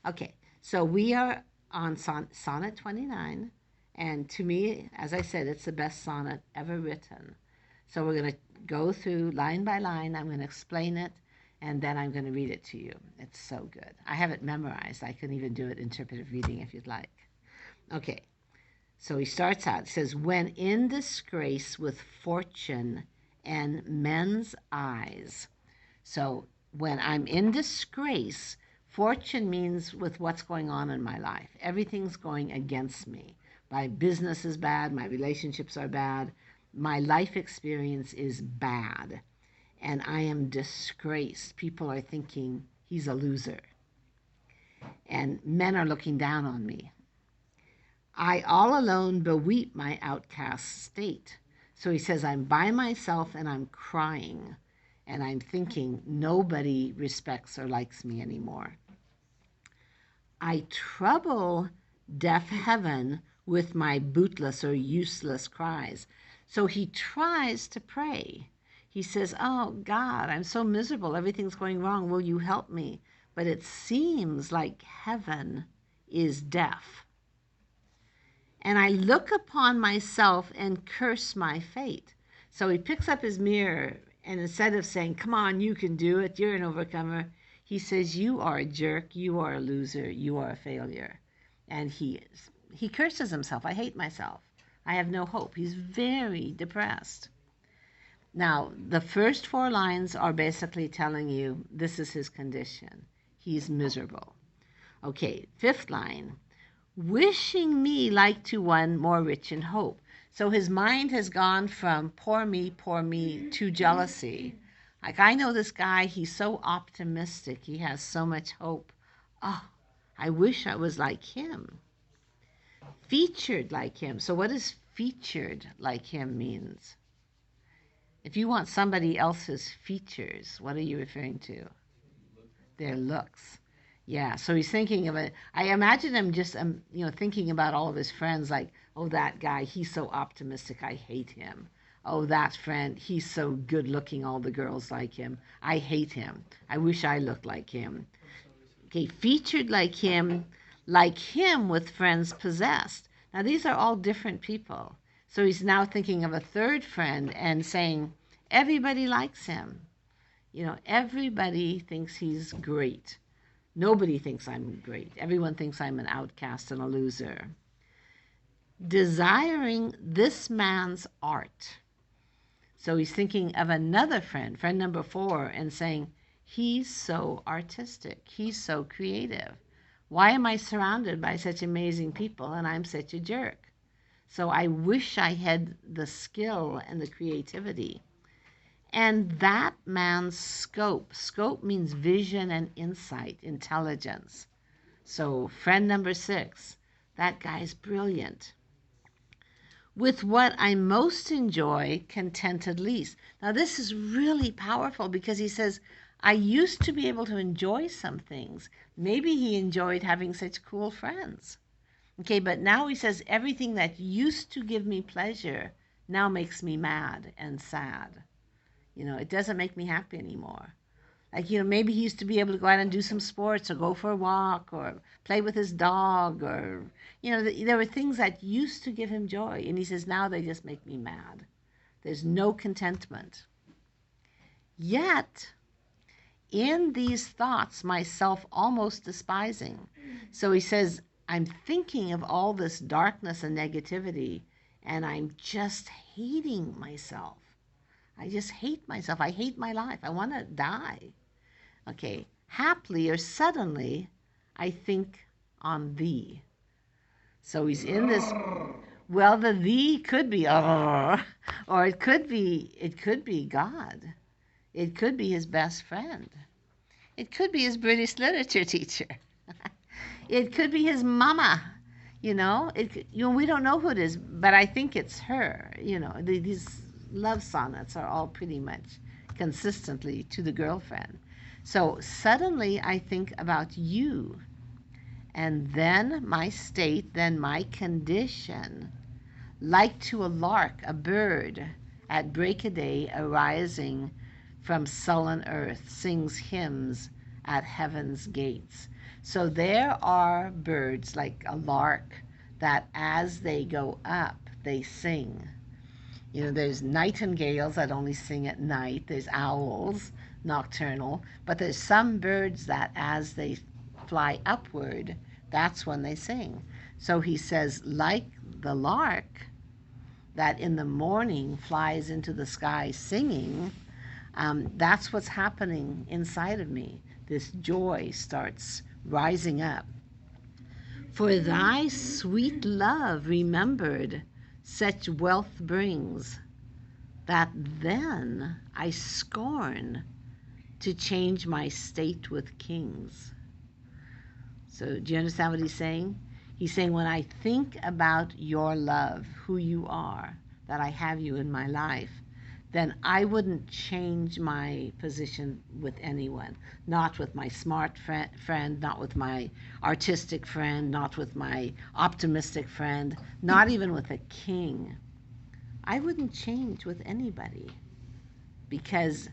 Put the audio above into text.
Okay, so we are on Sonnet 29, and to me, as I said, it's the best sonnet ever written. So we're going to go through line by line. I'm going to explain it, and then I'm going to read it to you. It's so good. I have it memorized. I can even do it interpretive reading if you'd like. Okay, so he starts out. He says, "When in disgrace with fortune and men's eyes." So when I'm in disgrace, fortune means with what's going on in my life. Everything's going against me. My business is bad. My relationships are bad. My life experience is bad. And I am disgraced. People are thinking he's a loser. And men are looking down on me. I all alone beweep my outcast state. So he says, I'm by myself and I'm crying. And I'm thinking nobody respects or likes me anymore. I trouble deaf heaven with my bootless or useless cries. So he tries to pray. He says, oh, God, I'm so miserable. Everything's going wrong. Will you help me? But it seems like heaven is deaf. And I look upon myself and curse my fate. So he picks up his mirror, and instead of saying, come on, you can do it, you're an overcomer, he says, you are a jerk, you are a loser, you are a failure. And he curses himself. I hate myself. I have no hope. He's very depressed. Now, the first 4 lines are basically telling you this is his condition. He's miserable. Okay, 5th line. Wishing me like to one more rich in hope. So his mind has gone from poor me, to jealousy. Like, I know this guy, he's so optimistic, he has so much hope. Oh, I wish I was like him. Featured like him. So what does featured like him means? If you want somebody else's features, what are you referring to? Their looks. Yeah, so he's thinking of it. I imagine him just, thinking about all of his friends, like, oh, that guy, he's so optimistic, I hate him. Oh, that friend, he's so good looking, all the girls like him. I hate him. I wish I looked like him. Okay, featured like him with friends possessed. Now, these are all different people. So he's now thinking of a third friend and saying, everybody likes him. Everybody thinks he's great. Nobody thinks I'm great. Everyone thinks I'm an outcast and a loser. Desiring this man's art. So he's thinking of another friend number 4, and saying, he's so artistic. He's so creative. Why am I surrounded by such amazing people and I'm such a jerk? So I wish I had the skill and the creativity. And that man's scope means vision and insight, intelligence. So friend number 6, that guy's brilliant. With what I most enjoy, contented least. Now this is really powerful because he says, I used to be able to enjoy some things. Maybe he enjoyed having such cool friends. Okay, but now he says, everything that used to give me pleasure now makes me mad and sad. It doesn't make me happy anymore. Like, maybe he used to be able to go out and do some sports or go for a walk or play with his dog or, there were things that used to give him joy. And he says, now they just make me mad. There's no contentment. Yet, in these thoughts, myself almost despising. So he says, I'm thinking of all this darkness and negativity, and I'm just hating myself. I just hate myself. I hate my life. I want to die. Okay. Haply or suddenly, I think on thee. So he's in this. Well, the thee could be, or it could be God. It could be his best friend. It could be his British literature teacher. It could be his mama. We don't know who it is, but I think it's her. These love sonnets are all pretty much consistently to the girlfriend. So suddenly I think about you, and then my state, then my condition, like to a lark, a bird, at break of day arising from sullen earth, sings hymns at heaven's gates. So there are birds like a lark that as they go up, they sing. There's nightingales that only sing at night, there's owls, nocturnal, but there's some birds that as they fly upward, that's when they sing. So he says, like the lark that in the morning flies into the sky singing, that's what's happening inside of me. This joy starts rising up. For thy sweet love remembered such wealth brings, that then I scorn to change my state with kings. So, do you understand what he's saying? He's saying, when I think about your love, who you are, that I have you in my life, then I wouldn't change my position with anyone. Not with my smart friend, not with my artistic friend, not with my optimistic friend, not even with a king. I wouldn't change with anybody because